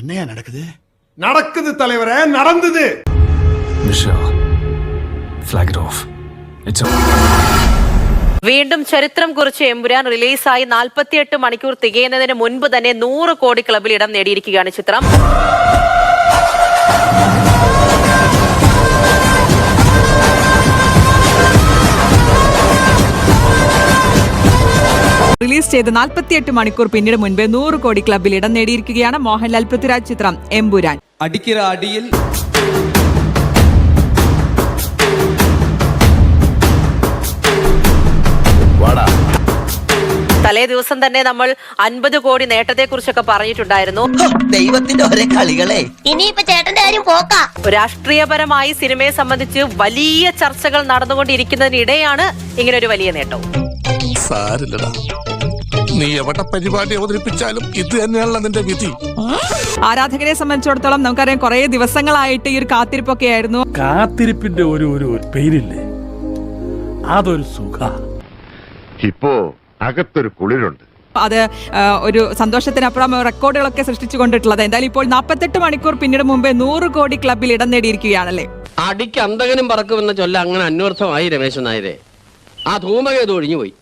என்னையா நடக்குது? நடக்குது தலைவரே, நடந்தது. Michelle, flag it off. It's over. വീണ്ടും ചരിത്രം കുറിച്ച് എമ്പുരാൻ റിലീസായി 48 മണിക്കൂർ തികയുന്നതിന് മുൻപ് തന്നെ 100 കോടി ക്ലബിൽ ഇടം നേടിയിരിക്കുകയാണ് ചിത്രം. റിലീസ് ചെയ്ത് 48 മണിക്കൂർ പിന്നീട് മുൻപേ 100 കോടി ക്ലബിൽ ഇടം നേടിയിരിക്കുകയാണ് മോഹൻലാൽ പൃഥ്വിരാജ് ചിത്രം എമ്പുരാൻ. അടിക്കിற അടിയിൽ തലേ ദിവസം തന്നെ നമ്മൾ 50 കോടി നേട്ടത്തെ കുറിച്ചൊക്കെ പറഞ്ഞിട്ടുണ്ടായിരുന്നു. ദൈവത്തിന്റെ ഒരേ കളികളെ. ഇനിയിപ്പോ ചേട്ടന്റെ കാര്യം പോക്കാ. രാഷ്ട്രീയപരമായി സിനിമയെ സംബന്ധിച്ച് വലിയ ചർച്ചകൾ നടന്നുകൊണ്ടിരിക്കുന്നതിനിടെയാണ് ഇങ്ങനെ ഒരു വലിയ നേട്ടം. നീ എവിടെ പരിപാടി അവതരിപ്പിച്ചാലും ഇത് തന്നെയാണല്ലോ നിന്റെ വിധി. ആരാധകരെ സംബന്ധിച്ചിടത്തോളം നമുക്കറിയാം കുറെ ദിവസങ്ങളായിട്ട് ഈ ഒരു കാത്തിരിപ്പൊക്കെ ആയിരുന്നു. കാത്തിരിപ്പിന്റെ ഒരു പേരില്ലേ, അതൊരു സുഖ. ഇപ്പോ അകത്തൊരു കുളിരുണ്ട്. അത് ഒരു സന്തോഷത്തിനപ്പുറം റെക്കോർഡുകളൊക്കെ സൃഷ്ടിച്ചു കൊണ്ടിട്ടുള്ളത്. എന്തായാലും ഇപ്പോൾ 48 മണിക്കൂർ പിന്നീട് മുമ്പേ 100 കോടി ക്ലബിൽ ഇടം നേടിയിരിക്കുകയാണല്ലേ. അടിക്ക് അന്തകനും പറക്കുമെന്ന ചൊല്ല അങ്ങനെ അന്വർത്ഥമായി രമേശൻ നായരെ. ആ ധൂമകേതു ഒഴിഞ്ഞുപോയി.